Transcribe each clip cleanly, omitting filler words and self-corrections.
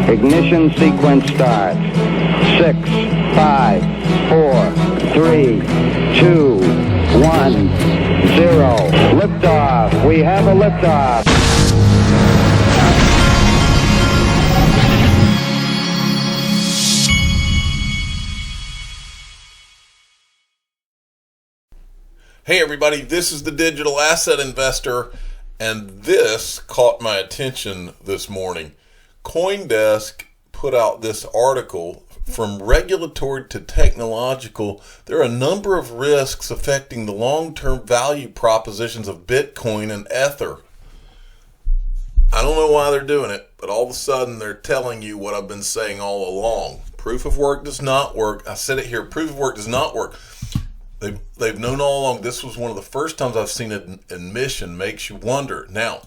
Ignition sequence starts. 6, 5, 4, 3, 2, 1, 0. Liftoff. We have a liftoff. Hey everybody, this is the Digital Asset Investor, and this caught my attention this morning. CoinDesk put out this article, From Regulatory to Technological, there are a number of risks affecting the long-term value propositions of Bitcoin and Ether. I don't know why they're doing it, but all of a sudden they're telling you what I've been saying all along. Proof of work does not work. I said it here, proof of work does not work. They've known all along. This was one of the first times I've seen an admission. Makes you wonder. Now,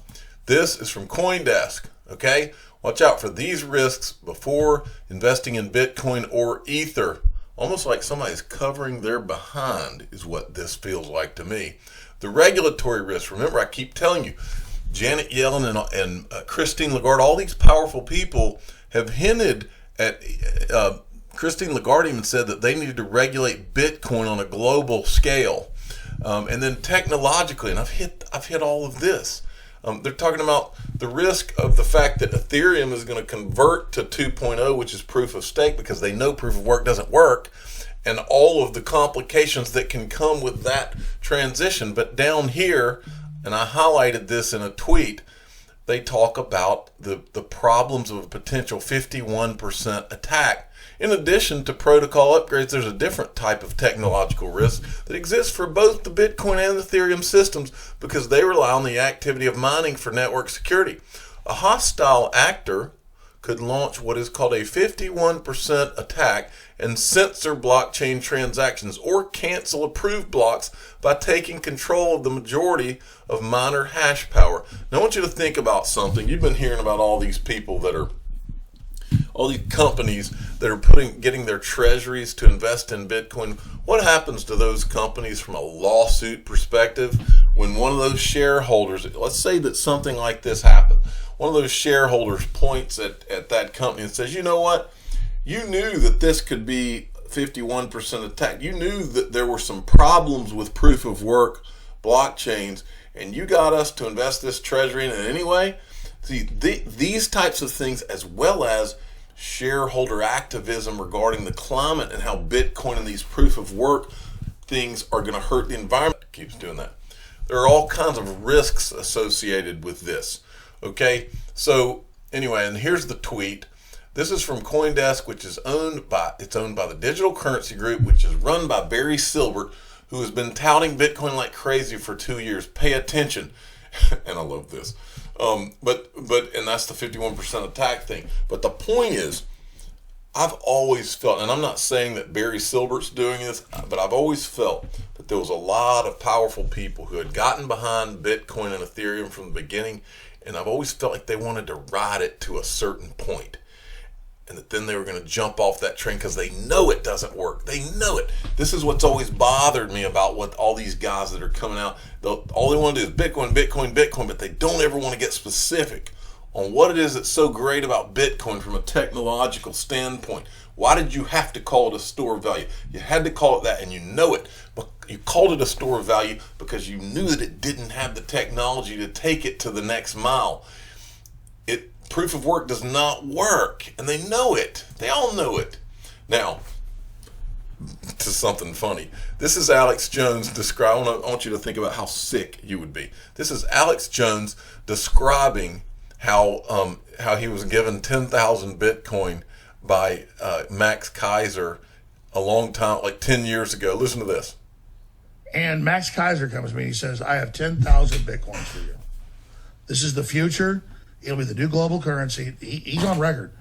this is from CoinDesk, okay? Watch out for these risks before investing in Bitcoin or Ether. Almost like somebody's covering their behind is what this feels like to me. The regulatory risks. Remember, I keep telling you, Janet Yellen and Christine Lagarde, all these powerful people have hinted at... Christine Lagarde even said that they needed to regulate Bitcoin on a global scale, and then technologically, and I've hit all of this. They're talking about the risk of the fact that Ethereum is going to convert to 2.0, which is proof of stake, because they know proof of work doesn't work, and all of the complications that can come with that transition. But down here, and I highlighted this in a tweet, they talk about the problems of a potential 51% attack. In addition to protocol upgrades, there's a different type of technological risk that exists for both the Bitcoin and Ethereum systems because they rely on the activity of mining for network security. A hostile actor could launch what is called a 51% attack and censor blockchain transactions or cancel approved blocks by taking control of the majority of miner hash power. Now I want you to think about something. You've been hearing about all these people that are all these companies that are getting their treasuries to invest in Bitcoin. What happens to those companies from a lawsuit perspective when one of those shareholders, let's say that something like this happened, one of those shareholders points at that company and says, you know what, you knew that this could be 51% attack. You knew that there were some problems with proof of work blockchains, and you got us to invest this treasury in it anyway. See, these types of things, as well as shareholder activism regarding the climate and how Bitcoin and these proof of work things are going to hurt the environment, keeps doing that. There are all kinds of risks associated with this. Okay, so anyway, and here's the tweet. This is from CoinDesk, which is owned by the Digital Currency Group, which is run by Barry Silbert, who has been touting Bitcoin like crazy for 2 years. Pay attention. And I love this. But and that's the 51% attack thing. But the point is, I've always felt, and I'm not saying that Barry Silbert's doing this, but I've always felt that there was a lot of powerful people who had gotten behind Bitcoin and Ethereum from the beginning, and I've always felt like they wanted to ride it to a certain point, and that then they were going to jump off that train because they know it doesn't work. They know it. This is what's always bothered me about what all these guys that are coming out, all they want to do is Bitcoin, Bitcoin, Bitcoin, but they don't ever want to get specific on what it is that's so great about Bitcoin from a technological standpoint. Why did you have to call it a store of value? You had to call it that, and you know it. But you called it a store of value because you knew that it didn't have the technology to take it to the next mile. Proof of work does not work, and they know it. They all know it. Now, to something funny. This is Alex Jones describing. I want you to think about how sick you would be. This is Alex Jones describing how he was given 10,000 Bitcoin by Max Kaiser a long time, like 10 years ago. Listen to this. And Max Kaiser comes to me and he says, I have 10,000 Bitcoins for you. This is the future. It'll be the new global currency. He's on record.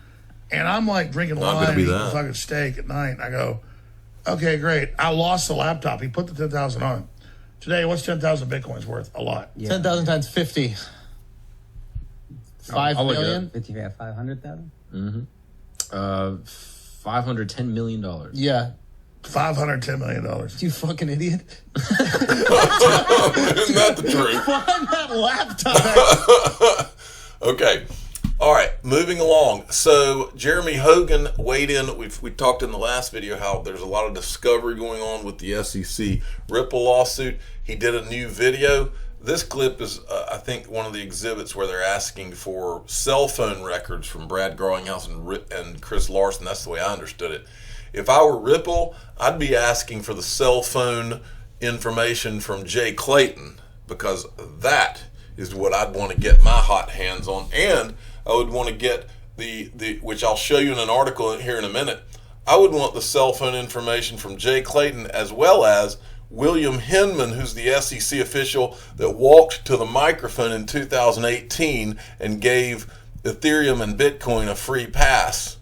And I'm like drinking wine and eating fucking steak at night. And I go, okay, great. I lost the laptop. He put the 10,000 on. Today, what's 10,000 Bitcoins worth? A lot. Yeah. 10,000 times 50. 5 million? 50, yeah, 500,000? Mm-hmm. $510 million. Yeah. $510 million. You fucking idiot. Isn't that the truth? Find that laptop. Okay. All right, moving along. So Jeremy Hogan weighed in. We talked in the last video how there's a lot of discovery going on with the SEC Ripple lawsuit. He did a new video. This clip is, I think, one of the exhibits where they're asking for cell phone records from Brad Garlinghouse and Chris Larson. That's the way I understood it. If I were Ripple, I'd be asking for the cell phone information from Jay Clayton, because that is what I'd want to get my hot hands on. And I would want to get the which I'll show you in an article here in a minute. I would want the cell phone information from Jay Clayton, as well as William Hinman, who's the SEC official that walked to the microphone in 2018 and gave Ethereum and Bitcoin a free pass.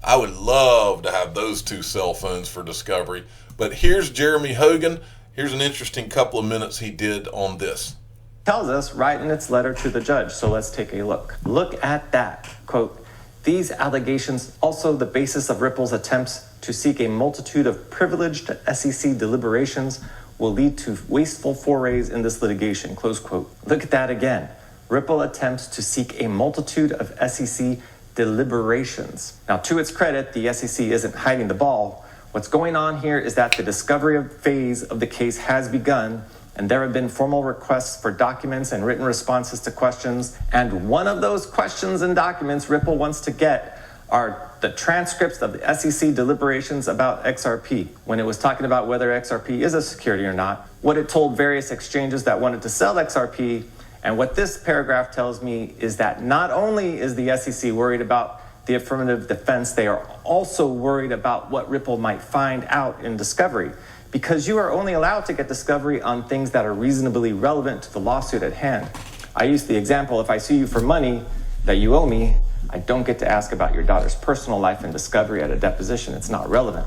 I would love to have those two cell phones for discovery. But here's Jeremy Hogan. Here's an interesting couple of minutes he did on this. Tells us right in its letter to the judge. So let's take a look. Look at that. Quote, these allegations also the basis of Ripple's attempts to seek a multitude of privileged SEC deliberations will lead to wasteful forays in this litigation. Close quote. Look at that again. Ripple attempts to seek a multitude of SEC deliberations. Now, to its credit, the SEC isn't hiding the ball. What's going on here is that the discovery phase of the case has begun, and there have been formal requests for documents and written responses to questions. And one of those questions and documents Ripple wants to get are the transcripts of the SEC deliberations about XRP, when it was talking about whether XRP is a security or not, what it told various exchanges that wanted to sell XRP. And what this paragraph tells me is that not only is the SEC worried about the affirmative defense, they are also worried about what Ripple might find out in discovery, because you are only allowed to get discovery on things that are reasonably relevant to the lawsuit at hand. I use the example, if I sue you for money that you owe me, I don't get to ask about your daughter's personal life in discovery at a deposition. It's not relevant.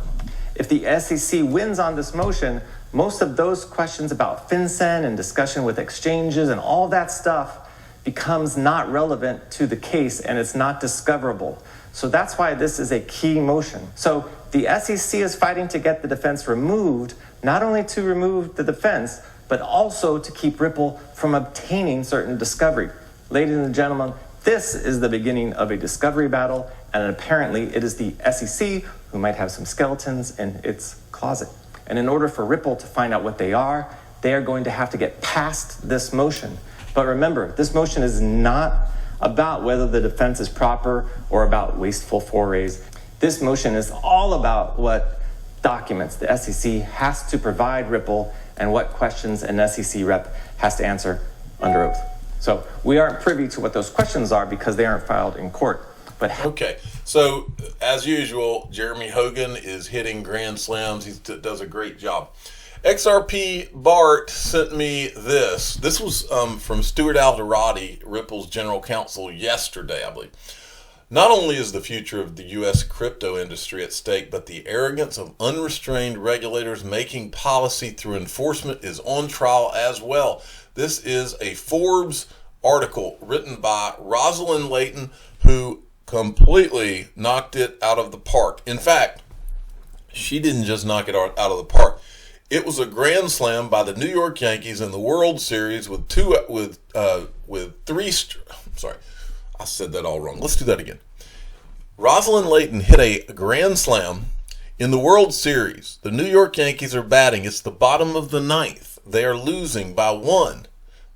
If the SEC wins on this motion, most of those questions about FinCEN and discussion with exchanges and all that stuff becomes not relevant to the case, and it's not discoverable. So that's why this is a key motion. So the SEC is fighting to get the defense removed, not only to remove the defense, but also to keep Ripple from obtaining certain discovery. Ladies and gentlemen, this is the beginning of a discovery battle, and apparently it is the SEC who might have some skeletons in its closet. And in order for Ripple to find out what they are going to have to get past this motion. But remember, this motion is not about whether the defense is proper or about wasteful forays. This motion is all about what documents the SEC has to provide Ripple and what questions an SEC rep has to answer under oath. So we aren't privy to what those questions are because they aren't filed in court. But okay, so as usual, Jeremy Hogan is hitting grand slams. He does a great job. XRP Bart sent me this. This was from Stuart Alderati, Ripple's general counsel, yesterday, I believe. Not only is the future of the U.S. crypto industry at stake, but the arrogance of unrestrained regulators making policy through enforcement is on trial as well. This is a Forbes article written by Rosalind Layton, who completely knocked it out of the park. In fact, she didn't just knock it out of the park. It was a grand slam by the New York Yankees in the World Series with three. Sorry, I said that all wrong. Let's do that again. Rosalind Layton hit a grand slam in the World Series. The New York Yankees are batting. It's the bottom of the ninth. They are losing by 1.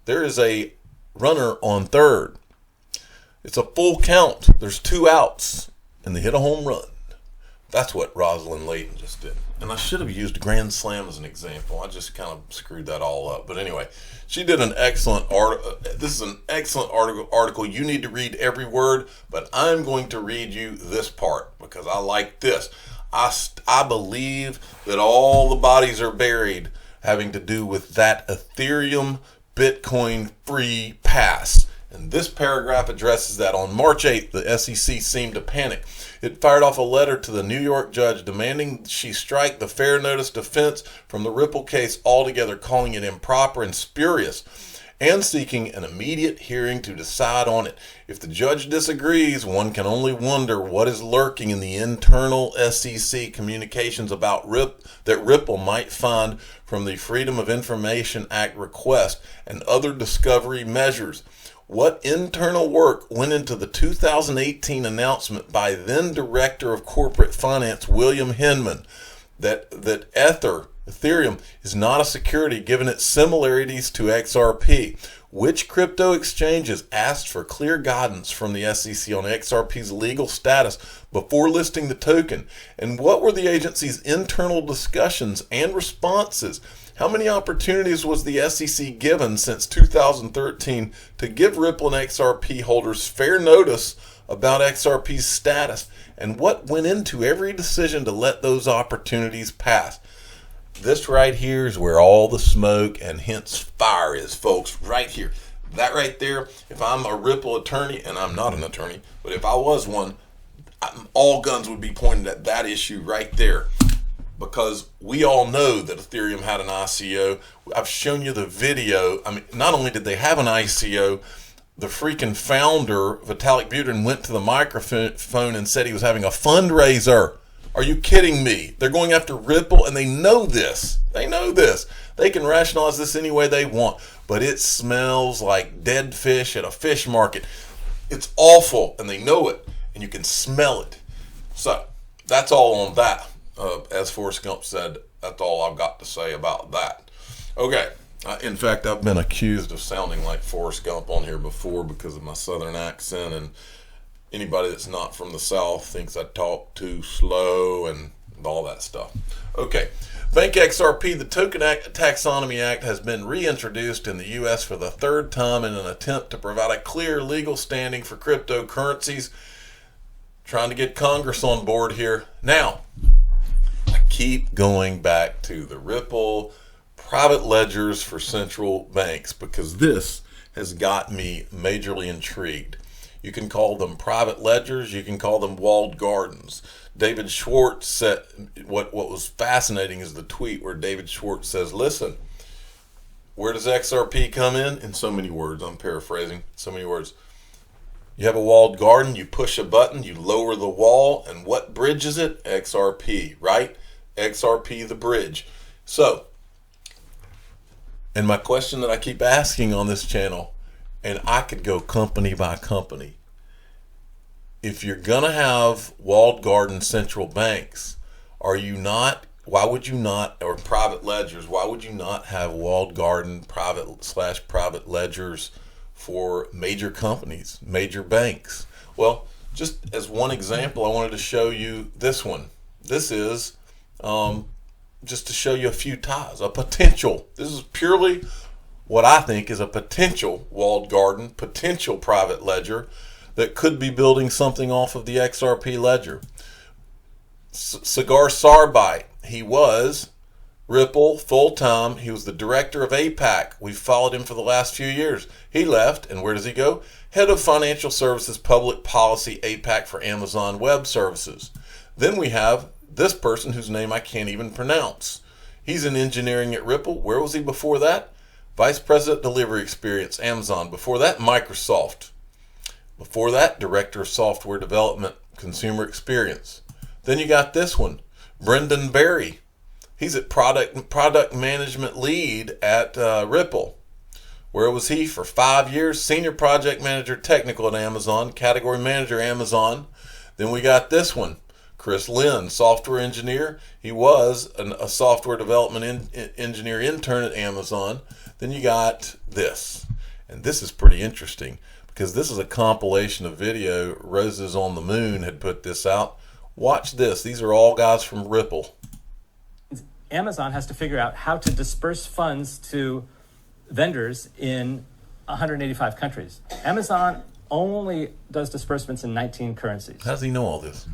There is a runner on third. It's a full count. There's 2 outs, and they hit a home run. That's what Rosalind Layton just did. And I should have used Grand Slam as an example. I just kind of screwed that all up. But anyway, she did an excellent article. This is an excellent article. You need to read every word, but I'm going to read you this part because I like this. I believe that all the bodies are buried having to do with that Ethereum Bitcoin free pass. And this paragraph addresses that. On March 8th, the SEC seemed to panic. It fired off a letter to the New York judge demanding she strike the fair notice defense from the Ripple case altogether, calling it improper and spurious, and seeking an immediate hearing to decide on it. If the judge disagrees, one can only wonder what is lurking in the internal SEC communications about that Ripple might find from the Freedom of Information Act request and other discovery measures. What internal work went into the 2018 announcement by then Director of Corporate Finance William Hinman that Ethereum is not a security given its similarities to XRP? Which crypto exchanges asked for clear guidance from the SEC on XRP's legal status before listing the token? And what were the agency's internal discussions and responses? How many opportunities was the SEC given since 2013 to give Ripple and XRP holders fair notice about XRP's status? And what went into every decision to let those opportunities pass? This right here is where all the smoke and hence fire is, folks, right here. That right there, if I'm a Ripple attorney, and I'm not an attorney, but if I was one, all guns would be pointed at that issue right there. Because we all know that Ethereum had an ICO. I've shown you the video. I mean, not only did they have an ICO, the freaking founder, Vitalik Buterin, went to the microphone and said he was having a fundraiser. Are you kidding me? They're going after Ripple, and they know this. They know this. They can rationalize this any way they want, but it smells like dead fish at a fish market. It's awful, and they know it, and you can smell it. So that's all on that. As Forrest Gump said, that's all I've got to say about that. Okay. In fact, I've been accused of sounding like Forrest Gump on here before because of my southern accent, and anybody that's not from the South thinks I talk too slow and all that stuff. Okay. Bank XRP, the Token Taxonomy Act, has been reintroduced in the U.S. for the third time in an attempt to provide a clear legal standing for cryptocurrencies. Trying to get Congress on board here. Now, I keep going back to the Ripple private ledgers for central banks because this has got me majorly intrigued. You can call them private ledgers, you can call them walled gardens. David Schwartz said, what was fascinating is the tweet where David Schwartz says, listen, where does XRP come in? In so many words, I'm paraphrasing, so many words. You have a walled garden, you push a button, you lower the wall, and what bridges it? XRP, right? XRP, the bridge. So, and my question that I keep asking on this channel, and I could go company by company, if you're going to have walled garden central banks, why would you not, or private ledgers, why would you not have walled garden private ledgers for major companies, major banks? Well, just as one example, I wanted to show you this one. This is just to show you a few ties, a potential. This is purely what I think is a potential walled garden, potential private ledger that could be building something off of the XRP ledger. Sagar Sarbite, he was Ripple full-time. He was the director of APAC. We've followed him for the last few years. He left, and where does he go? Head of Financial Services Public Policy APAC for Amazon Web Services. Then we have this person whose name I can't even pronounce. He's in engineering at Ripple. Where was he before that? Vice President Delivery Experience, Amazon. Before that, Microsoft. Before that, Director of Software Development, Consumer Experience. Then you got this one, Brendan Berry. He's at product management lead at Ripple. Where was he for 5 years? Senior project manager technical at Amazon, category manager Amazon. Then we got this one, Chris Lynn, software engineer. He was a software development engineer intern at Amazon. Then you got this, and this is pretty interesting because this is a compilation of video. Roses on the Moon had put this out. Watch this. These are all guys from Ripple. Amazon has to figure out how to disperse funds to vendors in 185 countries. Amazon only does disbursements in 19 currencies. How does he know all this?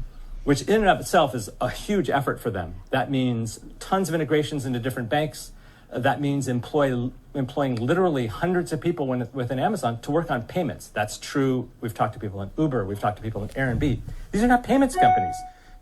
Which in and of itself is a huge effort for them. That means tons of integrations into different banks. That means employing literally hundreds of people within Amazon to work on payments. That's true. We've talked to people in Uber. We've talked to people in Airbnb. These are not payments companies.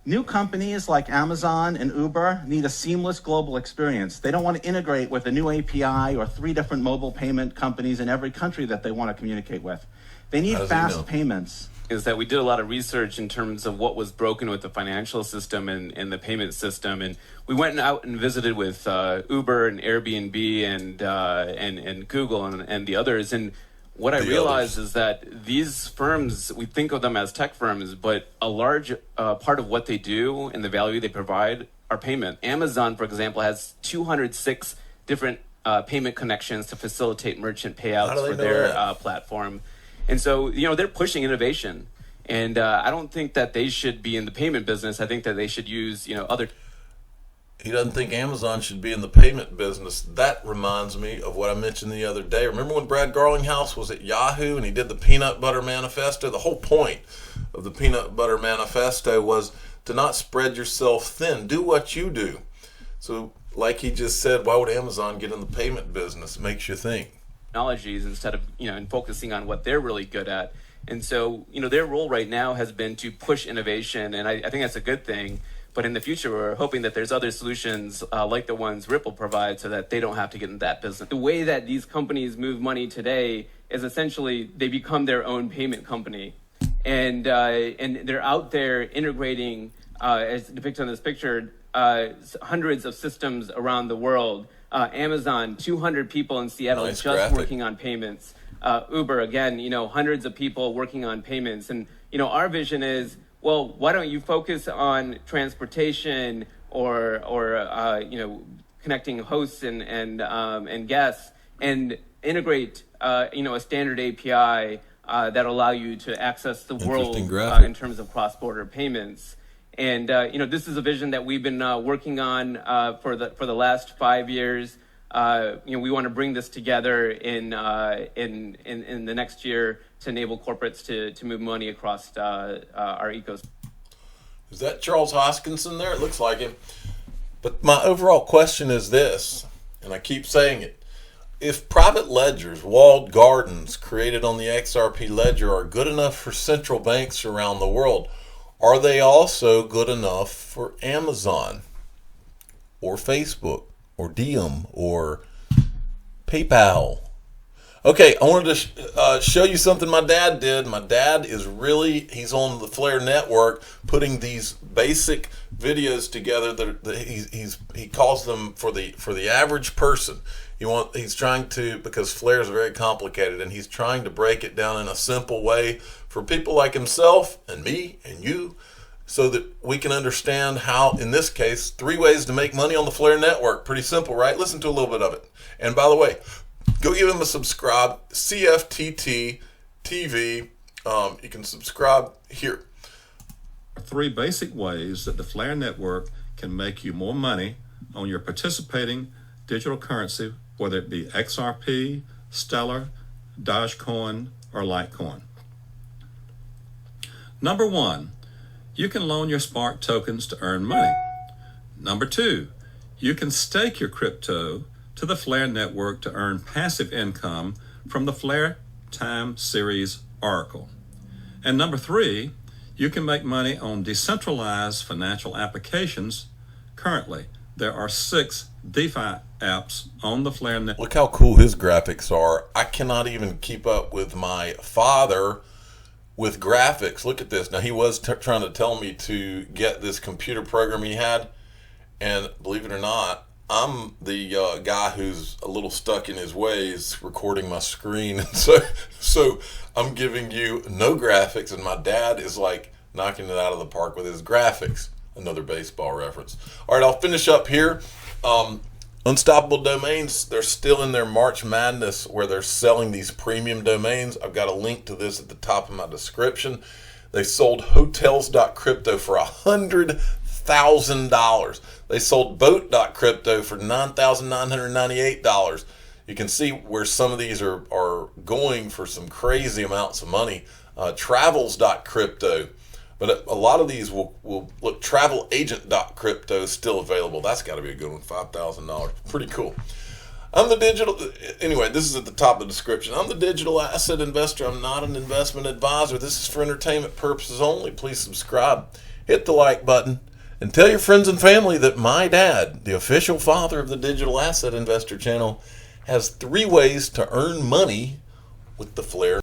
New companies like Amazon and Uber need a seamless global experience. They don't want to integrate with a new API or 3 different mobile payment companies in every country that they want to communicate with. They need fast payments. Is that we did a lot of research in terms of what was broken with the financial system and the payment system, and we went out and visited with Uber and Airbnb and Google and the others, and what I the realize others. is that these firms, we think of them as tech firms, but a large part of what they do and the value they provide are payment. Amazon, for example, has 206 different payment connections to facilitate merchant payouts for their platform. And so, they're pushing innovation. And I don't think that they should be in the payment business. I think that they should use, other. He doesn't think Amazon should be in the payment business. That reminds me of what I mentioned the other day. Remember when Brad Garlinghouse was at Yahoo and he did the Peanut Butter Manifesto? The whole point of the Peanut Butter Manifesto was to not spread yourself thin. Do what you do. So like he just said, why would Amazon get in the payment business? It makes you think. Technologies instead of, and focusing on what they're really good at. And so, their role right now has been to push innovation. And I think that's a good thing. But in the future, we're hoping that there's other solutions like the ones Ripple provides so that they don't have to get in that business. The way that these companies move money today is essentially they become their own payment company. And they're out there integrating, as depicted on this picture, hundreds of systems around the world. Amazon, 200 people in Seattle working on payments. Uber, again, hundreds of people working on payments. And, our vision is, well, why don't you focus on transportation or connecting hosts and guests and integrate a standard API that allow you to access the world in terms of cross-border payments. And this is a vision that we've been working on for the last 5 years. We want to bring this together in the next year to enable corporates to move money across our ecosystem. Is that Charles Hoskinson there? It looks like him. But my overall question is this, and I keep saying it. If private ledgers, walled gardens created on the XRP ledger are good enough for central banks around the world, are they also good enough for Amazon or Facebook or Diem or PayPal? Okay, I wanted to show you something my dad did. My dad is he's on the Flare network putting these basic videos together that he calls them for the average person. He's trying to, because Flare is very complicated, and he's trying to break it down in a simple way for people like himself and me and you, so that we can understand how, in this case, 3 ways to make money on the Flare network. Pretty simple, right? Listen to a little bit of it. And by the way, go give him a subscribe, CFTT TV. You can subscribe here. 3 basic ways that the Flare network can make you more money on your participating digital currency, whether it be XRP, Stellar, Dogecoin, or Litecoin. Number 1, you can loan your Spark tokens to earn money. Number 2, you can stake your crypto to the Flare network to earn passive income from the Flare Time Series Oracle. And number 3, you can make money on decentralized financial applications. Currently, there are 6 DeFi apps on the Flare network. Look how cool his graphics are. I cannot even keep up with my father with graphics. Look at this. Now, he was trying to tell me to get this computer program he had, and believe it or not, I'm the guy who's a little stuck in his ways recording my screen. And so I'm giving you no graphics, and my dad is like knocking it out of the park with his graphics. Another baseball reference. All right, I'll finish up here. Unstoppable Domains, they're still in their March Madness where they're selling these premium domains. I've got a link to this at the top of my description. They sold hotels.crypto for $100,000. They sold boat.crypto for $9,998. You can see where some of these are going for some crazy amounts of money. Travels.crypto. But a lot of these will look, travelagent.crypto is still available. That's got to be a good one, $5,000. Pretty cool. Anyway, this is at the top of the description. I'm the digital asset investor. I'm not an investment advisor. This is for entertainment purposes only. Please subscribe, hit the like button, and tell your friends and family that my dad, the official father of the Digital Asset Investor channel, has 3 ways to earn money with the Flare.